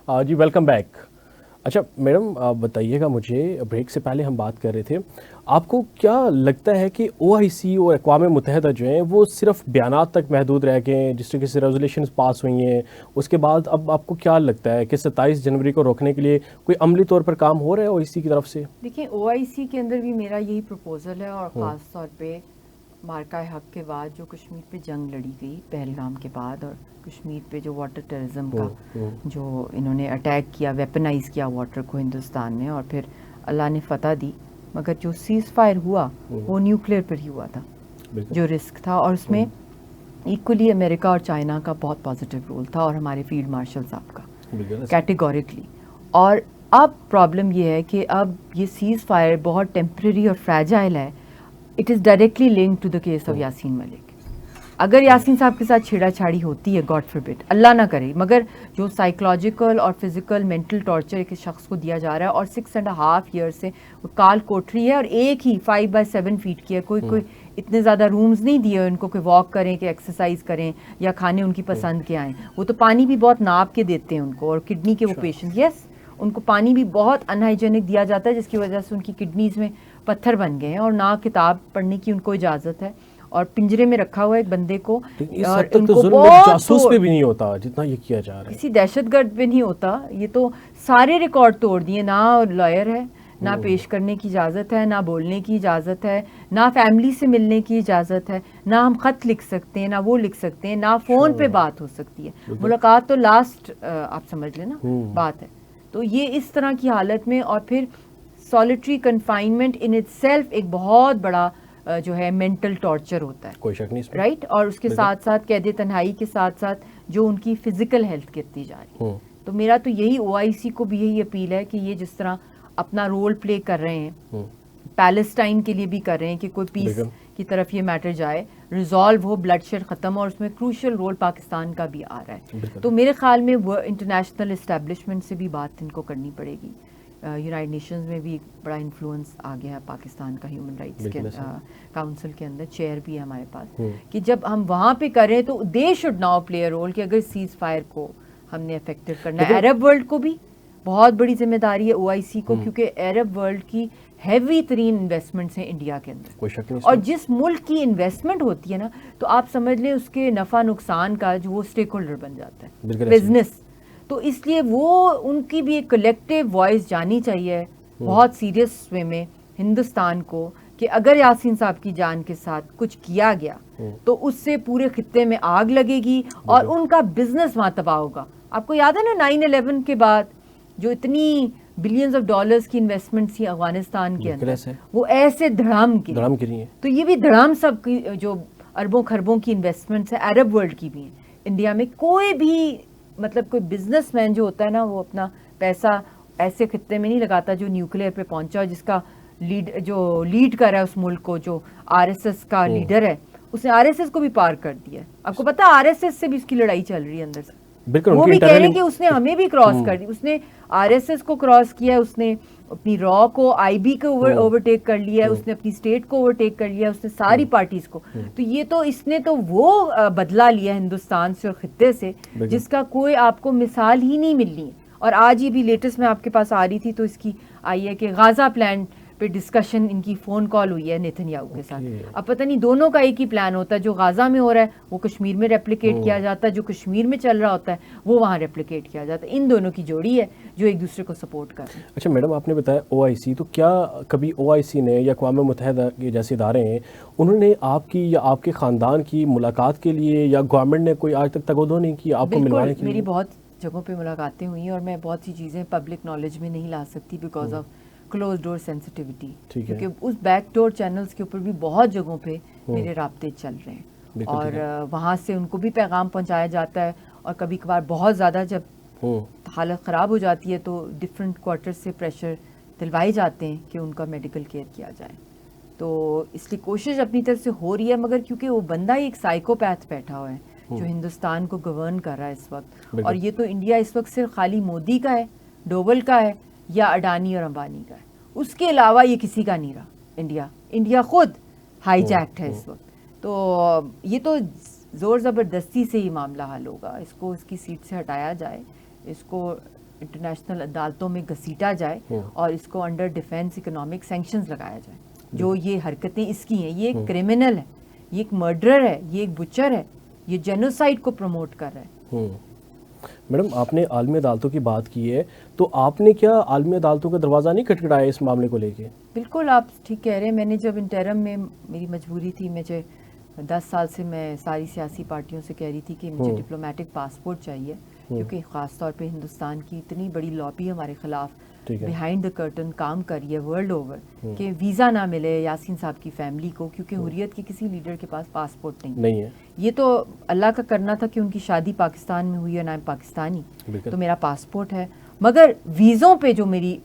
جی welcome back. اچھا madam بتائیے گا مجھے, بریک سے پہلے ہم بات کر رہے تھے, آپ کو کیا لگتا ہے کہ او آئی سی اور اقوام متحدہ جو ہیں وہ صرف بیانات تک محدود رہ گئے ہیں, جس طریقے سے ریزولیشنز پاس ہوئی ہیں, اس کے بعد اب آپ کو کیا لگتا ہے کہ 27 جنوری کو روکنے کے لیے کوئی عملی طور پر کام ہو رہا ہے او آئی سی کی طرف سے؟ دیکھیں او آئی سی کے اندر بھی میرا یہی پروپوزل ہے, اور خاص طور پہ مارکہ حق کے بعد جو کشمیر پہ جنگ لڑی گئی پہلگام کے بعد, اور کشمیر پہ جو واٹر ٹیررزم کا جو انہوں نے اٹیک کیا, ویپنائز کیا واٹر کو ہندوستان نے, اور پھر اللہ نے فتح دی, مگر جو سیز فائر ہوا وہ نیوکلیئر پر ہی ہوا تھا جو رسک تھا, اور اس میں ایکولی امریکہ اور چائنا کا بہت پازیٹیو رول تھا, اور ہمارے فیلڈ مارشل صاحب کا کیٹیگوریکلی. اور اب پرابلم یہ ہے کہ اب یہ سیز فائر بہت ٹیمپرری اور فریجائل ہے. It is directly link to the case of Yasin Malik. اگر یاسین صاحب کے ساتھ چھیڑا چھاڑی ہوتی ہے, گاڈ فاربڈ, اللہ نہ کرے, مگر جو سائیکولوجیکل اور فزیکل مینٹل ٹارچر ایک شخص کو دیا جا رہا ہے, اور 6.5 ایئر سے کال کوٹری ہے, اور ایک ہی 5x7 فیٹ کی ہے, کوئی اتنے زیادہ رومز نہیں دیے ان کو کہ واک کریں, کہ ایکسرسائز کریں, یا کھانے ان کی پسند کے آئیں. وہ تو پانی بھی بہت ناپ کے دیتے ہیں ان کو, اور کڈنی کے وہ پیشنٹ, یس ان کو پانی بھی بہت ان ہائیجینک دیا جاتا ہے, جس کی وجہ سے ان کی کڈنیز میں پتھر بن گئے ہیں, اور نہ کتاب پڑھنے کی ان کو اجازت ہے, اور پنجرے میں رکھا ہوا ایک بندے کو, اور ان کو بہت جاسوس پہ بھی نہیں ہوتا جتنا یہ کیا جا رہا ہے, کسی دہشت گرد پہ نہیں ہوتا. یہ تو سارے ریکارڈ توڑ دیے, نہ لائر ہے, نہ پیش کرنے کی اجازت ہے, نہ بولنے کی اجازت ہے, نہ فیملی سے ملنے کی اجازت ہے, نہ ہم خط لکھ سکتے ہیں, نہ وہ لکھ سکتے ہیں, نہ فون پہ بات ہو سکتی ہے, ملاقات تو لاسٹ آپ سمجھ لیں نا بات ہے. تو یہ اس طرح کی حالت میں, اور پھر سالیٹری کنفائنمنٹ ان اٹ سیلف ایک بہت بڑا جو ہے مینٹل ٹارچر ہوتا ہے, کوئی شک نہیں رائٹ. اور اس کے ساتھ ساتھ قید تنہائی کے ساتھ ساتھ جو ان کی فزیکل ہیلتھ کتنی جا رہی ہے. تو میرا تو یہی او آئی سی کو بھی یہی اپیل ہے کہ یہ جس طرح اپنا رول پلے کر رہے ہیں, پیلسٹائن کے لیے بھی کر رہے ہیں کہ کوئی پیس کی طرف یہ میٹر جائے, ریزالو ہو, بلڈ شیڈ ختم, اور اس میں کروشل رول پاکستان کا بھی آ رہا ہے. تو میرے خیال میں وہ انٹرنیشنل اسٹیبلشمنٹ سے بھی بات ان کو کرنی پڑے گی. یونائٹڈ نیشنز میں بھی ایک بڑا انفلوئنس آ گیا ہے پاکستان کا ہیومن رائٹس کے کاؤنسل کے اندر, چیئر بھی ہے ہمارے پاس, کہ جب ہم وہاں پہ کریں تو they should now play a role, کہ اگر سیز فائر کو ہم نے افیکٹو کرنا ہے. عرب ورلڈ کو بھی بہت بڑی ذمہ داری ہے او آئی سی کو, کیونکہ عرب ورلڈ کی ہیوی ترین انویسٹمنٹس ہیں انڈیا کے اندر, اور جس ملک کی انویسٹمنٹ ہوتی ہے نا, تو آپ سمجھ لیں اس کے نفع نقصان کا جو وہ اسٹیک ہولڈر بن جاتا ہے, بزنس. تو اس لیے وہ ان کی بھی ایک کلیکٹیو وائس جانی چاہیے بہت سیریس وے میں ہندوستان کو, کہ اگر یاسین صاحب کی جان کے ساتھ کچھ کیا گیا تو اس سے پورے خطے میں آگ لگے گی, اور ان کا بزنس وہاں تباہ ہوگا. آپ کو یاد ہے نا 9/11 کے بعد جو اتنی بلینز آف ڈالرز کی انویسٹمنٹ تھی افغانستان کے اندر, وہ ایسے دھڑام کی ہیں. تو یہ بھی دھڑام سب کی جو اربوں خربوں کی انویسٹمنٹس ہیں عرب ورلڈ کی بھی ہیں. انڈیا میں کوئی بھی مطلب کوئی بزنس مین جو ہوتا ہے نا, وہ اپنا پیسہ ایسے خطے میں نہیں لگاتا جو نیوکلیئر پہ پہنچا, جس کا لیڈ کر رہا ہے اس ملک کو, جو آر ایس ایس کا لیڈر ہے, اس نے آر ایس ایس کو بھی پار کر دیا ہے. آپ کو پتا آر ایس ایس سے بھی اس کی لڑائی چل رہی ہے اندر سے, وہ بھی کہہ رہے ہیں کہ اس نے ہمیں بھی کراس کر دی. اس نے آر ایس ایس کو کراس کیا, اس نے اپنی را کو آئی بی کو اوورٹیک کر لیا, اس نے اپنی اسٹیٹ کو اوورٹیک کر لیا, اس نے ساری پارٹیز کو. تو یہ تو اس نے تو وہ بدلہ لیا ہندوستان سے اور خطے سے جس کا کوئی آپ کو مثال ہی نہیں ملنی ہے. اور آج ہی بھی لیٹسٹ میں آپ کے پاس آ رہی تھی تو اس کی آئی ہے کہ غازہ پلان پہ ڈسکشن ان کی فون کال ہوئی ہے نیتن یاہو کے ساتھ. اب پتہ نہیں دونوں کا ایک ہی پلان ہوتا ہے, جو غازہ میں ہو رہا ہے وہ کشمیر میں ریپلیکیٹ کیا جاتا ہے, جو کشمیر میں چل رہا ہوتا ہے وہ وہاں ریپلیکیٹ کیا جاتا ہے. ان دونوں کی جوڑی ہے جو ایک دوسرے کو سپورٹ کر رہے ہیں. اچھا میڈم, آپ نے بتایا او آئی سی, تو کیا کبھی او آئی سی نے یا اقوام متحدہ کے جیسے ادارے ہیں, انہوں نے آپ کی یا آپ کے خاندان کی ملاقات کے لیے, یا گورنمنٹ نے کوئی آج تک تگودو نہیں کی آپ کو ملوانے کے لیے؟ میری بہت جگہوں پہ ملاقاتیں ہوئی ہیں, اور میں بہت سی چیزیں پبلک نالج میں نہیں لا سکتی because of close door sensitivity, کیونکہ اس بیک ڈور چینلز کے اوپر بھی بہت جگہوں پہ میرے رابطے چل رہے ہیں, اور وہاں سے ان کو بھی پیغام پہنچایا جاتا ہے. اور کبھی کبھار بہت زیادہ جب حالت خراب ہو جاتی ہے تو ڈفرینٹ کوارٹر سے پریشر دلوائے جاتے ہیں کہ ان کا میڈیکل کیئر کیا جائے. تو اس لیے کوشش اپنی طرف سے ہو رہی ہے, مگر کیونکہ وہ بندہ ایک سائیکوپیتھ بیٹھا ہوا ہے جو ہندوستان کو گورن کر رہا ہے اس وقت, اور یہ تو انڈیا اس وقت صرف خالی مودی کا ہے, ڈوبل کا ہے, یا اڈانی اور امبانی کا ہے, اس کے علاوہ یہ کسی کا نہیں رہا. انڈیا خود ہائی جیکٹ ہے اس وقت. تو یہ تو زور زبردستی سے ہی معاملہ حل ہوگا. اس کو اس کی سیٹ سے ہٹایا جائے, اس کو انٹرنیشنل عدالتوں میں گھسیٹا جائے اور اس کو انڈر ڈیفینس اکنامک سینکشنز لگایا جائے. جو یہ حرکتیں اس کی ہیں, یہ ایک کرمنل ہے, یہ ایک مرڈرر ہے, یہ ایک بچر ہے, یہ جینوسائیڈ کو پروموٹ کر رہا ہے. میڈم آپ نے عالمی عدالتوں کی بات کی ہے, تو آپ نے کیا عالمی عدالتوں کا دروازہ نہیں کھٹکھٹایا اس معاملے کو لے کے؟ بالکل آپ ٹھیک کہہ رہے ہیں. میں نے جب انٹرم میں میری مجبوری تھی, مجھے 10 سال سے میں ساری سیاسی پارٹیوں سے کہہ رہی تھی کہ مجھے ڈپلومیٹک پاسپورٹ چاہیے, کیونکہ خاص طور پہ ہندوستان کی اتنی بڑی لابی ہمارے خلاف بیہائنڈ دا کرٹن کام کری ہے ورلڈ اوور کہ ویزا نہ ملے یاسین صاحب کی فیملی کو, کیونکہ حریت کے کسی لیڈر کے پاس پاسپورٹ نہیں ہے. یہ تو اللہ کا کرنا تھا کہ ان کی شادی پاکستان میں ہوئی ہے, نام پاکستانی, تو میرا پاسپورٹ ہے. مگر ویزوں پہ جو میری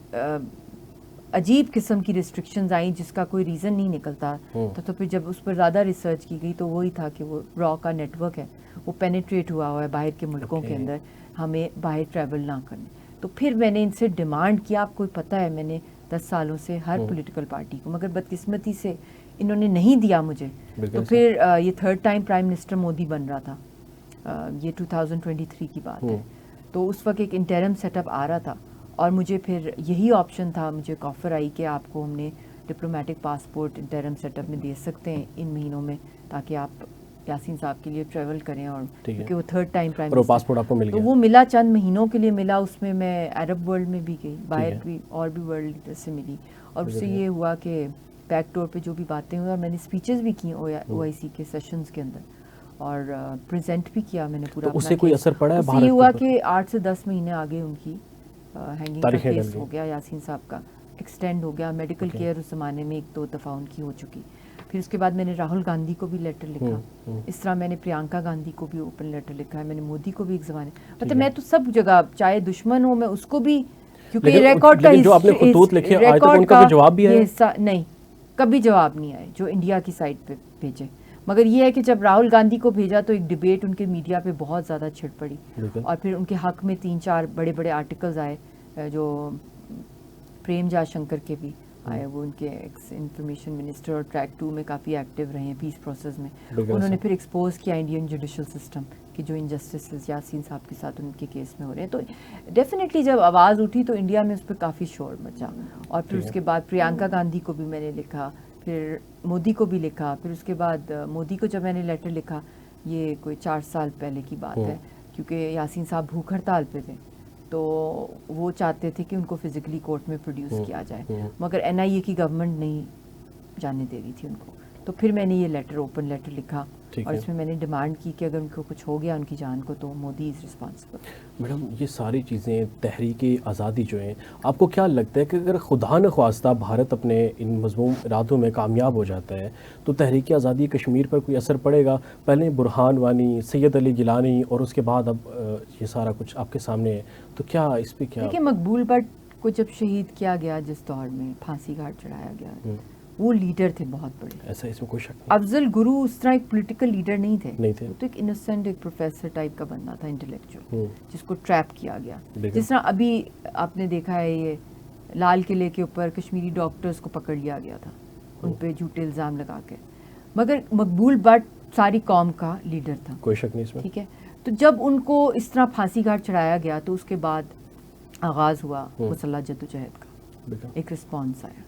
عجیب قسم کی ریسٹرکشنز آئیں جس کا کوئی ریزن نہیں نکلتا, تو پھر جب اس پر زیادہ ریسرچ کی گئی تو وہی تھا کہ وہ را کا نیٹ ورک ہے, وہ پینیٹریٹ ہوا ہے باہر کے ملکوں کے اندر, ہمیں باہر ٹریول نہ کرنے. تو پھر میں نے ان سے ڈیمانڈ کیا, آپ کو پتہ ہے میں نے 10 سالوں سے ہر پولیٹیکل پارٹی کو, مگر بدقسمتی سے انہوں نے نہیں دیا مجھے. تو پھر یہ 3rd time prime minister Modi بن رہا تھا, یہ 2023 کی بات ہے, تو اس وقت ایک انٹرم سیٹ اپ آ رہا تھا اور مجھے پھر یہی آپشن تھا, مجھے ایک آفر آئی کہ آپ کو ہم نے diplomatic passport interim set up میں دے سکتے ہیں ان مہینوں میں, تاکہ آپ یاسین صاحب کے لیے ٹریول کریں, اور کیونکہ وہ 3rd time prime minister, passport آپ کو مل گیا. تو وہ ملا, چند مہینوں کے لیے ملا. اس میں میں عرب ورلڈ میں بھی گئی, باہر بھی اور بھی ورلڈ لیڈر سے ملی, اور اس سے یہ ہوا کہ بیک ڈور پہ جو بھی باتیں ہوئی, اور میں نے اسپیچز بھی کی OIC کے سیشنز کے اندر, اور پریزنٹ بھی کیا میں نے پورا. اس سے کوئی اثر پڑا ہے؟ اس سے یہ ہوا کہ 8 سے 10 مہینے آگے ان کی ہینگنگ کا کیس ہو گیا, یاسین صاحب کا ایکسٹینڈ ہو گیا. میڈیکل کیئر اس زمانے میں 1-2 دفعہ ان کی ہو چکی. پھر اس کے بعد میں نے راہل گاندھی کو بھی لیٹر لکھا, اس طرح میں نے پرینکا گاندھی کو بھی اوپن لیٹر لکھا ہے, میں نے مودی کو بھی ایک زمانے, مطلب میں تو سب جگہ, چاہے دشمن ہو میں اس کو بھی, کیونکہ ریکارڈ کا جو آپ نے خطوط لکھے آج تک ان کا کوئی جواب بھی آیا نہیں, کبھی جواب نہیں آئے جو انڈیا کی سائٹ پہ بھیجے. مگر یہ ہے کہ جب راہل گاندھی کو بھیجا تو ایک ڈبیٹ ان کے میڈیا پہ بہت زیادہ چھڑ پڑی, اور پھر ان کے حق میں 3-4 بڑے بڑے آرٹیکلز آئے, جو پریم جا شنکر کے بھی آئے, وہ ان کے ایکس انفارمیشن منسٹر اور ٹریک 2 میں کافی ایکٹیو رہے ہیں پیس پروسیس میں. انہوں نے پھر ایکسپوز کیا انڈین جوڈیشل سسٹم کی جو انجسٹسز یاسین صاحب کے ساتھ ان کے کیس میں ہو رہے ہیں. تو ڈیفینیٹلی جب آواز اٹھی تو انڈیا میں اس پہ کافی شور مچا, اور پھر اس کے بعد پرینکا گاندھی کو بھی میں نے لکھا, پھر مودی کو بھی لکھا. پھر اس کے بعد مودی کو جب میں نے لیٹر لکھا, یہ کوئی 4 سال پہلے کی بات ہے, کیونکہ یاسین صاحب بھوک ہڑتال پہ تھے, تو وہ چاہتے تھے کہ ان کو فزیکلی کورٹ میں پروڈیوس کیا جائے, مگر NIA کی گورنمنٹ نہیں جانے دے رہی تھی ان کو. تو پھر میں نے یہ لیٹر, اوپن لیٹر لکھا, اور اس میں میں نے ڈیمانڈ کی کہ اگر ان کو کچھ ہو گیا ان کی جان کو تو مودی از رسپانسبل. میڈم یہ ساری چیزیں تحریک آزادی جو ہیں, آپ کو کیا لگتا ہے کہ اگر خدا نخواستہ بھارت اپنے ان مضموم ارادوں میں کامیاب ہو جاتا ہے تو تحریک آزادی کشمیر پر کوئی اثر پڑے گا؟ پہلے برہان وانی, سید علی گیلانی, اور اس کے بعد اب یہ سارا کچھ آپ کے سامنے ہے, تو کیا اس پہ کیا؟ دیکھیے, مقبول بٹ کو جب شہید کیا گیا, جس دور میں پھانسی گھاٹ چڑھایا گیا, وہ لیڈر تھے بہت بڑے, ایسا اس میں کوئی شک نہیں. افضل گرو اس طرح ایک پولیٹیکل لیڈر نہیں تھے, وہ تو ایک انوسینٹ, ایک پروفیسر ٹائپ کا بندہ تھا, انٹلیکچوئل, جس کو ٹریپ کیا گیا. جس طرح ابھی آپ نے دیکھا ہے یہ لال قلعے کے اوپر کشمیری ڈاکٹرز کو پکڑ لیا گیا تھا, ان پہ جھوٹے الزام لگا کے. مگر مقبول بٹ ساری قوم کا لیڈر تھا, کوئی شک نہیں اس میں. ٹھیک ہے, تو جب ان کو اس طرح پھانسی گھاٹ چڑھایا گیا تو اس کے بعد آغاز ہوا مسلح جدوجہد کا, ایک رسپانس آیا,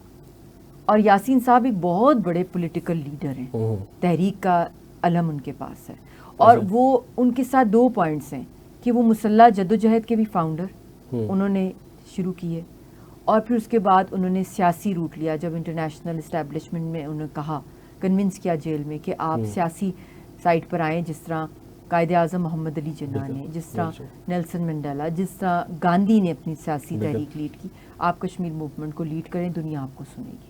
اور یاسین صاحب ایک بہت بڑے پولیٹیکل لیڈر ہیں, تحریک کا علم ان کے پاس ہے, اور وہ ان کے ساتھ 2 پوائنٹس ہیں کہ وہ مسلح جدوجہد کے بھی فاؤنڈر, انہوں نے شروع کیے, اور پھر اس کے بعد انہوں نے سیاسی روٹ لیا. جب انٹرنیشنل اسٹیبلشمنٹ میں انہوں نے کہا, کنونس کیا جیل میں کہ آپ سیاسی سائٹ پر آئیں, جس طرح قائد اعظم محمد علی جناح نے, جس طرح نیلسن منڈیلا, جس طرح گاندھی نے اپنی سیاسی تحریک لیڈ کی, آپ کشمیر موومنٹ کو لیڈ کریں, دنیا آپ کو سنے گی.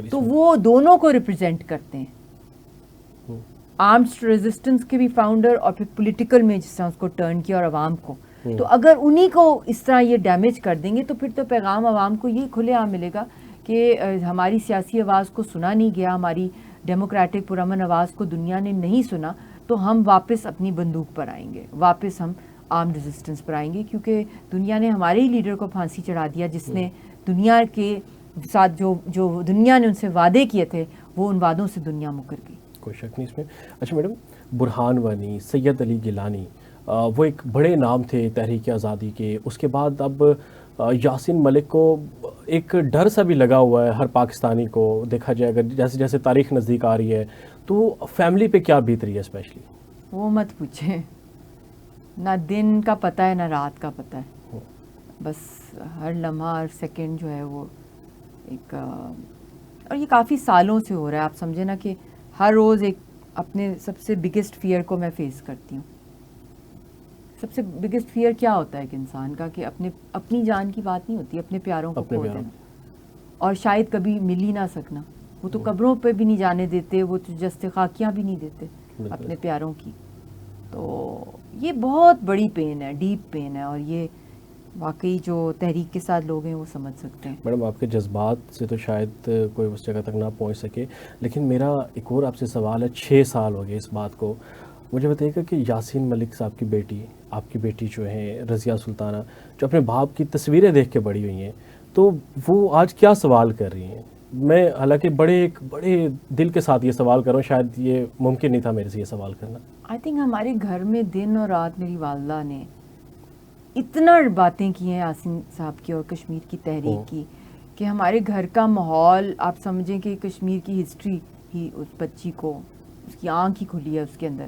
تو وہ دونوں کو ریپرزینٹ کرتے ہیں, آرمڈ ریزسٹنس کے بھی فاؤنڈر, اور پھر پولیٹیکل میں جس طرح اس کو ٹرن کیا, اور عوام کو. تو اگر انہی کو اس طرح یہ ڈیمیج کر دیں گے تو پھر تو پیغام عوام کو یہ کھلے عام ملے گا کہ ہماری سیاسی آواز کو سنا نہیں گیا, ہماری ڈیموکریٹک پرامن آواز کو دنیا نے نہیں سنا, تو ہم واپس اپنی بندوق پر آئیں گے, واپس ہم آرمڈ ریزسٹنس پر آئیں گے, کیونکہ دنیا نے ہمارے ہی لیڈر کو پھانسی چڑھا دیا, جس نے دنیا کے ساتھ جو دنیا نے ان سے وعدے کیے تھے, وہ ان وعدوں سے دنیا مکر گئی. کوئی شک نہیں اس میں. اچھا میڈم, برہان وانی, سید علی گیلانی, وہ ایک بڑے نام تھے تحریک آزادی کے. اس کے بعد اب یاسین ملک کو ایک ڈر سا بھی لگا ہوا ہے ہر پاکستانی کو. دیکھا جائے اگر جیسے جیسے تاریخ نزدیک آ رہی ہے تو فیملی پہ کیا بیت رہی ہے اسپیشلی؟ وہ مت پوچھیں، نہ دن کا پتہ ہے نہ رات کا پتہ ہے. بس ہر لمحہ ہر سیکنڈ جو ہے وہ ایک اور یہ کافی سالوں سے ہو رہا ہے. آپ سمجھے نا کہ ہر روز ایک اپنے سب سے بگیسٹ فیئر کو میں فیس کرتی ہوں. سب سے بگیسٹ فیئر کیا ہوتا ہے ایک انسان کا؟ کہ اپنی جان کی بات نہیں ہوتی، اپنے پیاروں کو کھو دینا، اور شاید کبھی مل ہی نہ سکنا. وہ تو قبروں پہ بھی نہیں جانے دیتے، وہ تو جستے خاکیاں بھی نہیں دیتے اپنے پیاروں کی. تو یہ بہت بڑی پین ہے، ڈیپ پین ہے، اور یہ واقعی جو تحریک کے ساتھ لوگ ہیں وہ سمجھ سکتے ہیں. میڈم آپ کے جذبات سے تو شاید کوئی اس جگہ تک نہ پہنچ سکے، لیکن میرا ایک اور آپ سے سوال ہے. 6 سال ہو گئے اس بات کو. مجھے بتائیے گا کہ یاسین ملک صاحب کی بیٹی، آپ کی بیٹی جو ہیں رضیہ سلطانہ، جو اپنے باپ کی تصویریں دیکھ کے بڑی ہوئی ہیں، تو وہ آج کیا سوال کر رہی ہیں؟ میں حالانکہ بڑے دل کے ساتھ یہ سوال کر رہا ہوں، شاید یہ ممکن نہیں تھا میرے سے یہ سوال کرنا. آئی تھنک ہمارے گھر میں دن اور رات میری والدہ نے اتنا باتیں کی ہیں یاسین صاحب کی اور کشمیر کی تحریک کی کہ ہمارے گھر کا ماحول، آپ سمجھیں کہ کشمیر کی ہسٹری ہی اس بچی کو، اس کی آنکھ ہی کھلی ہے اس کے اندر،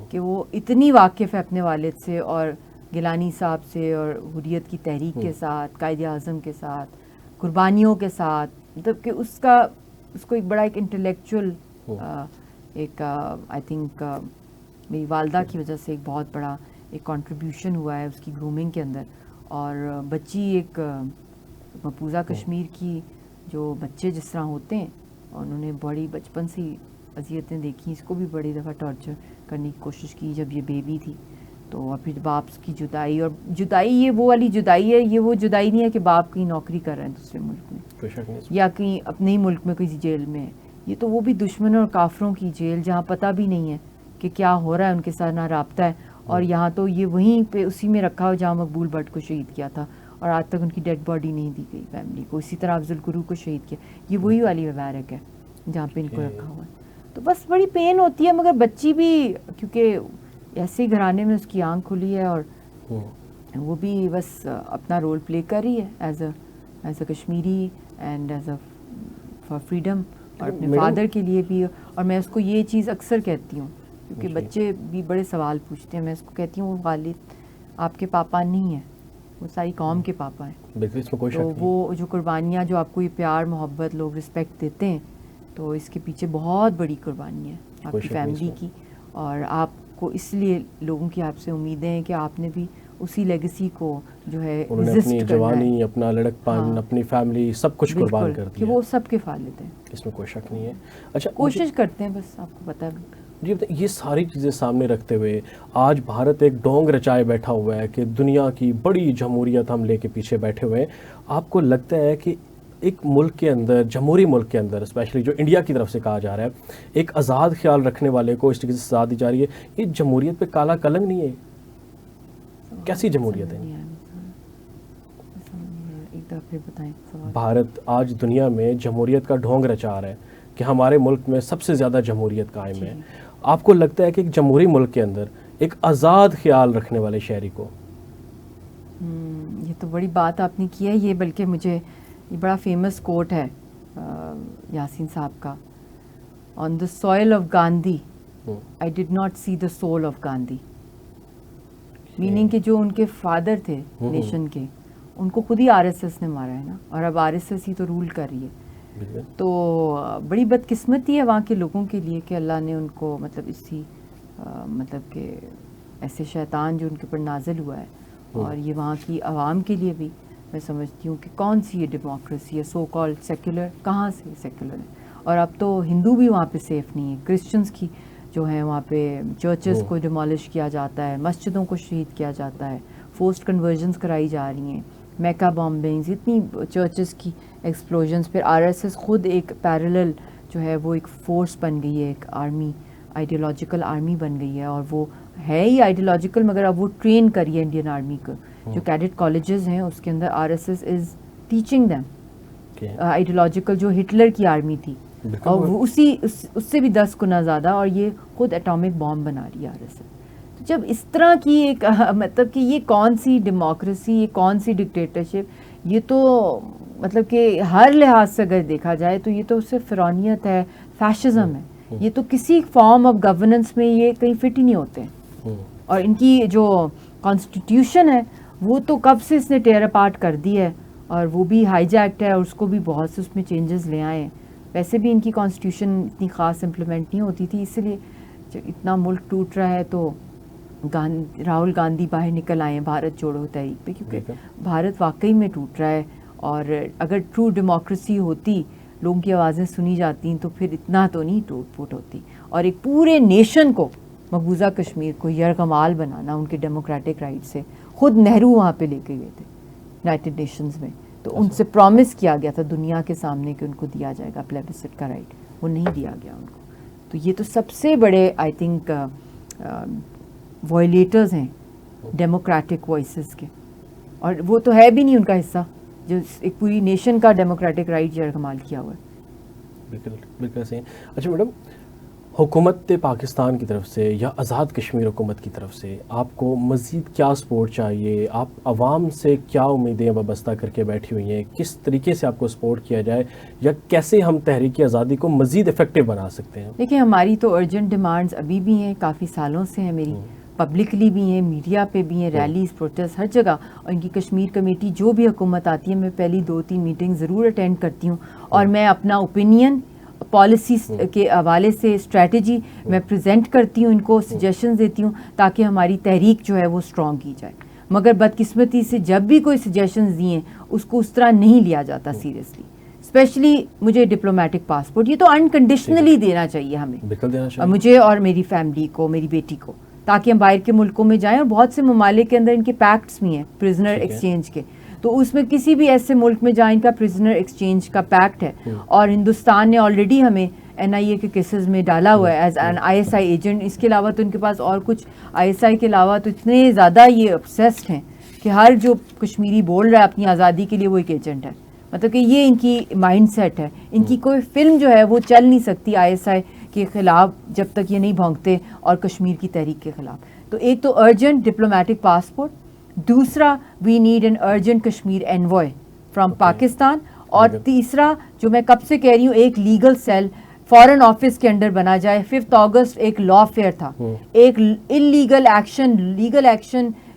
کہ وہ اتنی واقف ہے اپنے والد سے اور گیلانی صاحب سے اور حریت کی تحریک کے ساتھ، قائد اعظم کے ساتھ، قربانیوں کے ساتھ. مطلب کہ اس کو ایک بڑا ایک انٹلیکچوئل ایک آئی تھنک میری والدہ کی وجہ سے ایک بہت بڑا ایک کنٹریبیوشن ہوا ہے اس کی گرومنگ کے اندر. اور بچی ایک مقبوضہ کشمیر کی جو بچے جس طرح ہوتے ہیں، انہوں نے بڑی بچپن سے اذیتیں دیکھی. اس کو بھی بڑی دفعہ ٹارچر کرنے کی کوشش کی جب یہ بیبی تھی. تو اور پھر باپ کی جدائی، اور جدائی یہ وہ والی جدائی ہے، یہ وہ جدائی نہیں ہے کہ باپ کہیں نوکری کر رہے ہیں دوسرے ملک میں یا کہیں اپنے ہی ملک میں کسی جیل میں ہے. یہ تو وہ بھی دشمنوں اور کافروں کی جیل جہاں پتہ بھی نہیں ہے کہ کیا ہو رہا ہے، ان کے ساتھ نہ رابطہ ہے. اور یہاں تو یہ وہیں پہ اسی میں رکھا ہو جہاں مقبول بٹ کو شہید کیا تھا، اور آج تک ان کی ڈیڈ باڈی نہیں دی گئی فیملی کو. اسی طرح افضل گرو کو شہید کیا، یہ وہی والی بیرک ہے جہاں پہ ان کو رکھا ہوا ہے. تو بس بڑی پین ہوتی ہے. مگر بچی بھی کیونکہ ایسے ہی گھرانے میں اس کی آنکھ کھلی ہے، اور وہ بھی بس اپنا رول پلے کر رہی ہے as a Kashmiri and as a for freedom, اور اپنے فادر کے لیے بھی. اور میں اس کو یہ چیز اکثر کہتی ہوں کیونکہ بچے بھی بڑے سوال پوچھتے ہیں. میں اس کو کہتی ہوں وہ والد آپ کے پاپا نہیں ہیں، وہ ساری قوم کے پاپا ہیں. تو وہ جو قربانیاں، جو آپ کو یہ پیار محبت لوگ رسپیکٹ دیتے ہیں، تو اس کے پیچھے بہت بڑی قربانی ہے آپ کی فیملی کی. اور آپ کو اس لیے لوگوں کی آپ سے امیدیں ہیں کہ آپ نے بھی اسی لیگیسی کو جو ہے اپنی جوانی، اپنا لڑکپن، اپنی فیملی سب کچھ قربان کر دیا. کہ وہ سب کے والد ہیں، اس میں کوئی شک نہیں ہے. اچھا، کوشش کرتے ہیں، بس آپ کو پتہ ہے. جی یہ ساری چیزیں سامنے رکھتے ہوئے آج بھارت ایک ڈونگ رچائے بیٹھا ہوا ہے کہ دنیا کی بڑی جمہوریت ہم لے کے پیچھے بیٹھے ہوئے ہیں. آپ کو لگتا ہے کہ ایک ملک کے اندر، جمہوری ملک کے اندر اسپیشلی جو انڈیا کی طرف سے کہا جا رہا ہے، ایک آزاد خیال رکھنے والے کو اس طریقے سے سزا دی جا رہی ہے، یہ جمہوریت پہ کالا قلم نہیں ہے؟ کیسی جمہوریت ہے؟ بھارت آج دنیا میں جمہوریت کا ڈھونگ رچا رہا ہے کہ ہمارے ملک میں سب سے زیادہ جمہوریت قائم ہے. آپ کو لگتا ہے کہ ایک جمہوری ملک کے اندر ایک آزاد خیال رکھنے والے شہری کو؟ یہ تو بڑی بات آپ نے کی ہے. یہ بلکہ مجھے یہ بڑا فیمس کوٹ ہے یاسین صاحب کا، on the soul of Gandhi I did not see the soul of Gandhi. Meaning کہ جو ان کے فادر تھے نیشن کے، ان کو خود ہی آر ایس ایس نے مارا ہے نا، اور اب آر ایس ایس ہی تو رول کر رہی ہے. تو بڑی بدقسمتی ہے وہاں کے لوگوں کے لیے کہ اللہ نے ان کو مطلب اسی مطلب کہ ایسے شیطان جو ان کے اوپر نازل ہوا ہے. اور یہ وہاں کی عوام کے لیے بھی میں سمجھتی ہوں کہ کون سی یہ ڈیموکریسی ہے، سو کالڈ سیکولر، کہاں سے سیکولر ہے. اور اب تو ہندو بھی وہاں پہ سیف نہیں ہے. کرسچنس کی جو ہیں وہاں پہ چرچز کو ڈیمالش کیا جاتا ہے، مسجدوں کو شہید کیا جاتا ہے، فورسڈ کنورژنس کرائی جا رہی ہیں، میکا بامبنگز، اتنی چرچز کی ایکسپلوژنس. پھر آر ایس ایس خود ایک پیرلل جو ہے وہ ایک فورس بن گئی ہے، ایک آرمی، آئیڈیالوجیکل آرمی بن گئی ہے. اور وہ ہے ہی آئیڈیالوجیکل، مگر اب وہ ٹرین کری ہے انڈین آرمی کو. جو کیڈٹ کالجز ہیں اس کے اندر R S S is teaching them ideological, جو ہٹلر کی آرمی تھی، اور وہ اس سے بھی 10 گنا زیادہ. اور یہ خود ایٹامک بام بنا رہی ہے آر ایس ایس. تو جب اس طرح کی ایک مطلب کہ یہ کون سی ڈیموکریسی، یہ کون سی ڈکٹیٹرشپ، یہ تو مطلب کہ ہر لحاظ سے اگر دیکھا جائے تو یہ تو صرف فرعونیت ہے، فیشزم ہے. یہ تو کسی فارم آف گورننس میں یہ کہیں فٹ ہی نہیں ہوتے. اور ان کی جو کانسٹیٹیوشن ہے وہ تو کب سے اس نے ٹیئر اپارٹ کر دی ہے، اور وہ بھی ہائی جیکٹ ہے، اور اس کو بھی بہت سے اس میں چینجز لے آئے ہیں. ویسے بھی ان کی کانسٹیٹیوشن اتنی خاص امپلیمنٹ نہیں ہوتی تھی، اس لیے جب اتنا ملک ٹوٹ رہا ہے تو راہل گاندھی باہر نکل آئے ہیں بھارت جوڑو تحریک پہ، کیونکہ بھارت واقعی میں ٹوٹ رہا ہے. اور اگر ٹرو ڈیموکریسی ہوتی، لوگوں کی آوازیں سنی جاتی تو پھر اتنا تو نہیں ٹوٹ پھوٹ ہوتی. اور ایک پورے نیشن کو، مقبوضہ کشمیر کو یرغمال بنانا ان کے ڈیموکریٹک رائٹ سے، خود نہرو وہاں پہ لے کے گئے تھے یونائٹڈ نیشنز میں، تو ان سے پرومس کیا گیا تھا دنیا کے سامنے کہ ان کو دیا جائے گا پلیبسٹ کا رائٹ، وہ نہیں دیا گیا ان کو. تو یہ تو سب سے بڑے آئی تھنک وائلیٹرز ہیں ڈیموکریٹک وائسز کے، اور وہ تو ہے بھی نہیں ان کا حصہ جو ایک پوری نیشن کا ڈیموکریٹک رائٹ یرغمال کیا ہوا ہے. بالکل بالکل صحیح. اچھا میڈم، حکومت پاکستان کی طرف سے یا آزاد کشمیر حکومت کی طرف سے آپ کو مزید کیا سپورٹ چاہیے؟ آپ عوام سے کیا امیدیں وابستہ کر کے بیٹھی ہوئی ہیں؟ کس طریقے سے آپ کو سپورٹ کیا جائے، یا کیسے ہم تحریک آزادی کو مزید افیکٹو بنا سکتے ہیں؟ دیکھیں، ہماری تو ارجنٹ ڈیمانڈز ابھی بھی ہیں، کافی سالوں سے ہیں میری، پبلکلی بھی ہیں، میڈیا پہ بھی ہیں، ریلیز، پروٹیسٹ، ہر جگہ. اور ان کی کشمیر کمیٹی جو بھی حکومت آتی ہے، میں پہلی 2-3 میٹنگ ضرور اٹینڈ کرتی ہوں، اور میں اپنا اوپینین پالیسیز کے حوالے سے اسٹریٹجی میں پریزنٹ کرتی ہوں، ان کو سجیشنز دیتی ہوں تاکہ ہماری تحریک جو ہے وہ اسٹرانگ کی جائے. مگر بدقسمتی سے جب بھی کوئی سجیشنز دیے اس کو اس طرح نہیں لیا جاتا سیریسلی. اسپیشلی مجھے ڈپلومیٹک پاسپورٹ، یہ تو انکنڈیشنلی دینا چاہیے ہمیں، اور مجھے اور میری فیملی کو، میری بیٹی کو، تاکہ ہم باہر کے ملکوں میں جائیں. اور بہت سے ممالک کے اندر ان کے پیکٹس بھی ہیں پرزنر ایکسچینج کے، تو اس میں کسی بھی ایسے ملک میں جائیں ان کا پرزنر ایکسچینج کا پیکٹ ہے. اور ہندوستان نے آلریڈی ہمیں NIA کے کیسز میں ڈالا ہوا ہے ایز این ISI ایجنٹ. اس کے علاوہ تو ان کے پاس اور کچھ ISI کے علاوہ تو اتنے زیادہ یہ obsessed ہیں کہ ہر جو کشمیری بول رہا ہے اپنی آزادی کے لیے وہ ایک ایجنٹ ہے. مطلب کہ یہ ان کی مائنڈ سیٹ ہے. ان کی کوئی فلم جو ہے وہ چل نہیں سکتی ISI کے خلاف جب تک یہ نہیں بھونکتے، اور کشمیر کی تحریک کے خلاف. تو ایک تو ارجنٹ ڈپلومیٹک پاسپورٹ، دوسرا we need an urgent Kashmir envoy from Pakistan, اور تیسرا جو میں کب سے کہہ رہی ہوں، ایک لیگل سیل فارن آفس کے انڈر بنا جائے. 5 اگست ایک لا فیئر تھا، ایک لیگل ایکشن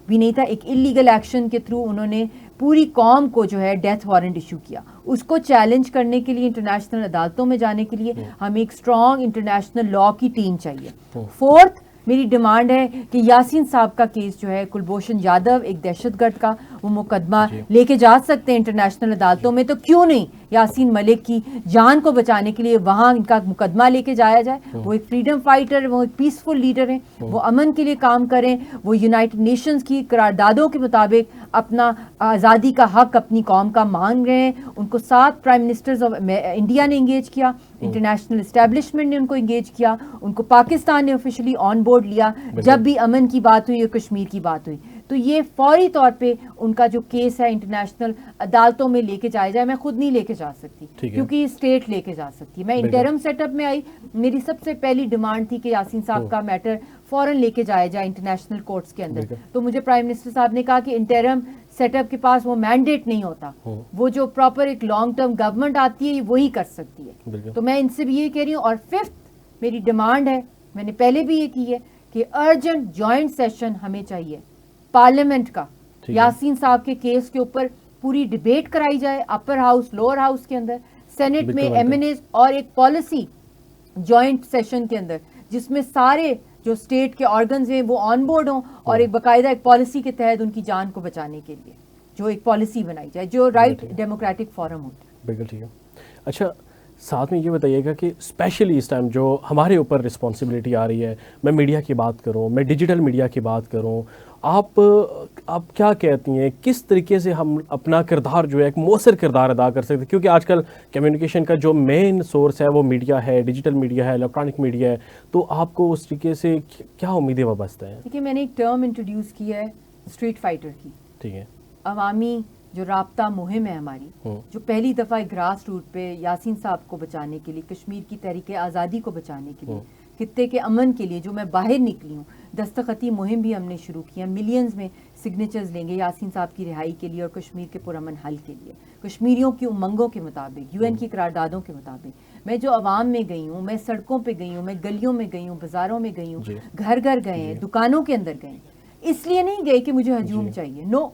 بھی نہیں تھا، ایک انلیگل ایکشن کے تھرو انہوں نے پوری قوم کو جو ہے ڈیتھ وارنٹ ایشو کیا. اس کو چیلنج کرنے کے لیے، انٹرنیشنل عدالتوں میں جانے کے لیے ہمیں ایک اسٹرانگ انٹرنیشنل لا کی ٹیم چاہیے. 4th میری ڈیمانڈ ہے کہ یاسین صاحب کا کیس جو ہے، کلبھوشن یادو ایک دہشت گرد کا، وہ مقدمہ لے کے جا سکتے ہیں انٹرنیشنل عدالتوں میں، تو کیوں نہیں یاسین ملک کی جان کو بچانے کے لیے وہاں ان کا مقدمہ لے کے جایا جائے. وہ ایک فریڈم فائٹر، وہ ایک پیسفل لیڈر ہیں، وہ امن کے لیے کام کریں، وہ یونائٹڈ نیشنز کی قراردادوں کے مطابق اپنا آزادی کا حق اپنی قوم کا مانگ رہے ہیں. ان کو 7 پرائم منسٹرز آف انڈیا نے انگیج کیا، انٹرنیشنل اسٹیبلشمنٹ نے ان کو انگیج کیا، ان کو پاکستان نے آفیشلی آن بورڈ لیا جب بھی امن کی بات ہوئی اور کشمیر کی بات ہوئی. تو یہ فوری طور پہ ان کا جو کیس ہے انٹرنیشنل عدالتوں میں لے کے جایا جائے. میں خود نہیں لے کے جا سکتی کیونکہ یہ اسٹیٹ لے کے جا سکتی ہے. میں انٹرم سیٹ اپ میں آئی، میری سب سے پہلی ڈیمانڈ تھی کہ یاسین صاحب کا میٹر فوراً لے کے جایا جائے انٹرنیشنل کورٹس کے اندر. تو مجھے پرائم منسٹر صاحب نے کہا کہ انٹرم سیٹ اپ کے پاس وہ مینڈیٹ نہیں ہوتا، وہ جو پراپر ایک لانگ ٹرم گورنمنٹ آتی ہے وہی کر سکتی ہے. تو میں ان سے بھی یہ کہہ رہی ہوں. اور 5th میری ڈیمانڈ ہے، میں نے پہلے بھی یہ کی ہے، کہ ارجنٹ جوائنٹ سیشن ہمیں چاہیے پارلیمنٹ کا. یاسین صاحب کے کیس کے اوپر پوری ڈیبیٹ کرائی جائے، اپر ہاؤس، لوور ہاؤس کے اندر، سینٹ میں، MNAs، اور ایک پالیسی جوائنٹ سیشن کے اندر جس میں سارے جو اسٹیٹ کے آرگنز ہیں وہ آن بورڈ ہوں، اور ایک باقاعدہ ایک پالیسی کے تحت ان کی جان کو بچانے کے لیے جو ایک پالیسی بنائی جائے، جو رائٹ ڈیموکریٹک فورم ہوتا ہے. بالکل ٹھیک ہے. اچھا، ساتھ میں یہ بتائیے گا کہ اسپیشلی اس ٹائم جو ہمارے اوپر رسپانسبلٹی آ رہی ہے، میں میڈیا کی بات کروں، میں ڈیجیٹل میڈیا کی بات کروں، آپ کیا کہتی ہیں کس طریقے سے ہم اپنا کردار جو ہے ایک مؤثر کردار ادا کر سکتے ہیں؟ کیونکہ آج کل کمیونیکیشن کا جو مین سورس ہے وہ میڈیا ہے، ڈیجیٹل میڈیا ہے، الیکٹرانک میڈیا ہے. تو آپ کو اس طریقے سے کیا امیدیں وابستہ ہیں؟ دیکھیے، میں نے ایک ٹرم انٹروڈیوس کی ہے اسٹریٹ فائٹر کی. ٹھیک ہے. عوامی جو رابطہ مہم ہے ہماری، جو پہلی دفعہ گراس روٹ پہ یاسین صاحب کو بچانے کے لیے، کشمیر کی تحریک آزادی کو بچانے کے لیے، خطے کے امن کے لیے جو میں باہر نکلی ہوں، دستخطی مہم بھی ہم نے شروع کی ہے، ملینز میں سگنیچرز لیں گے یاسین صاحب کی رہائی کے لیے اور کشمیر کے پرامن حل کے لیے، کشمیریوں کی امنگوں کے مطابق، UN کی قراردادوں کے مطابق۔ میں جو عوام میں گئی ہوں، میں سڑکوں پہ گئی ہوں، میں گلیوں میں گئی ہوں، بازاروں میں گئی ہوں، گھر گھر گئے ہیں، دکانوں کے اندر گئے ہیں، اس لیے نہیں گئے کہ مجھے ہجوم چاہیے، نو،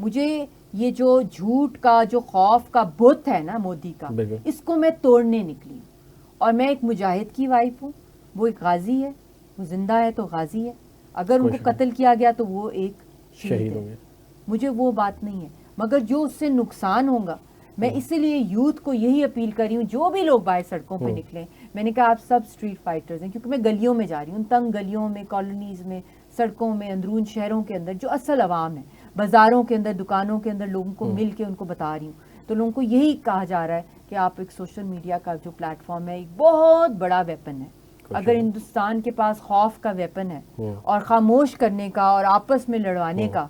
مجھے یہ جو جھوٹ کا، جو خوف کا بت ہے نا مودی کا، اس کو میں توڑنے نکلی ہوں۔ اور میں ایک مجاہد کی وائف ہوں، وہ ایک غازی ہے، وہ زندہ ہے تو غازی ہے، اگر ان کو قتل کیا گیا تو وہ ایک شہید ہے، مجھے وہ بات نہیں ہے، مگر جو اس سے نقصان ہوگا، میں اسی لیے یوتھ کو یہی اپیل کر رہی ہوں، جو بھی لوگ باہر سڑکوں پہ نکلیں، میں نے کہا آپ سب اسٹریٹ فائٹرز ہیں، کیونکہ میں گلیوں میں جا رہی ہوں، تنگ گلیوں میں، کالونیز میں، سڑکوں میں، اندرون شہروں کے اندر جو اصل عوام ہے، بازاروں کے اندر، دکانوں کے اندر لوگوں کو مل کے ان کو بتا رہی ہوں، تو لوگوں کو یہی کہا جا رہا ہے کہ آپ ایک سوشل میڈیا کا جو پلیٹ فارم ہے ایک بہت بڑا ویپن ہے، اگر ہندوستان کے پاس خوف کا ویپن ہے اور خاموش کرنے کا اور آپس میں لڑوانے کا،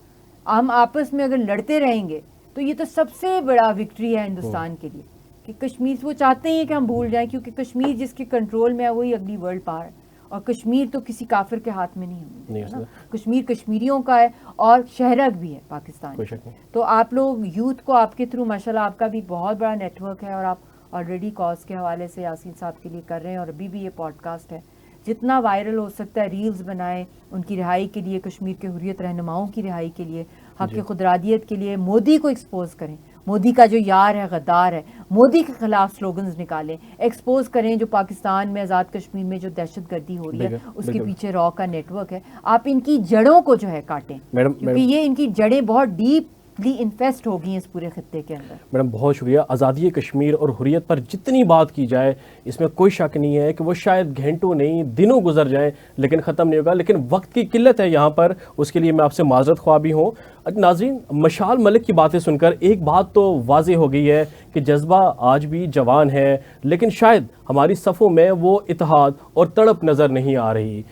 ہم آپس میں اگر لڑتے رہیں گے تو یہ تو سب سے بڑا وکٹری ہے ہندوستان کے لیے، کہ کشمیر وہ چاہتے ہیں کہ ہم بھول جائیں، کیونکہ کشمیر جس کے کنٹرول میں ہے وہی اگلی ورلڈ پاور ہے، اور کشمیر تو کسی کافر کے ہاتھ میں نہیں ہے، کشمیر کشمیریوں کا ہے اور شہرک بھی ہے پاکستان کا۔ تو آپ لوگ یوتھ کو آپ کے تھرو ماشاءاللہ آپ کا بھی بہت بڑا نیٹ ورک ہے، اور آپ آلریڈی کاز کے حوالے سے یاسین صاحب کے لیے کر رہے ہیں، اور ابھی بھی یہ پوڈ کاسٹ ہے، جتنا وائرل ہو سکتا ہے ریلز بنائیں ان کی رہائی کے لیے، کشمیر کے حریت رہنماؤں کی رہائی کے لیے، حق خودارادیت کے لیے، مودی کو ایکسپوز کریں، مودی کا جو یار ہے، غدار ہے، مودی کے خلاف سلوگنز نکالیں، ایکسپوز کریں جو پاکستان میں آزاد کشمیر میں جو دہشت گردی ہو رہی ہے اس کے پیچھے را کا نیٹ ورک ہے، آپ ان کی جڑوں کو جو ہے کاٹیں، کیونکہ یہ ان کی جڑیں بہت ڈیپلی انفیسٹ ہو گئی ہیں اس پورے خطے کے اندر۔ میڈم بہت شکریہ۔ آزادی کشمیر اور حریت پر جتنی بات کی جائے اس میں کوئی شک نہیں ہے کہ وہ شاید گھنٹوں نہیں دنوں گزر جائیں لیکن ختم نہیں ہوگا، لیکن وقت کی قلت ہے یہاں پر، اس کے لیے میں آپ سے معذرت خواہ بھی ہوں۔ ناظرین، مشال ملک کی باتیں سن کر ایک بات تو واضح ہو گئی ہے کہ جذبہ آج بھی جوان ہے، لیکن شاید ہماری صفوں میں وہ اتحاد اور تڑپ نظر نہیں آ رہی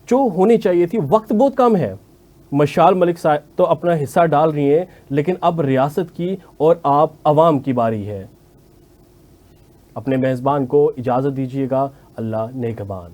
جو ہونی چاہیے تھی۔ وقت بہت کم ہے، مشال ملک صاحب تو اپنا حصہ ڈال رہی ہیں، لیکن اب ریاست کی اور آپ عوام کی باری ہے۔ اپنے میزبان کو اجازت دیجیے گا، اللہ نگہبان۔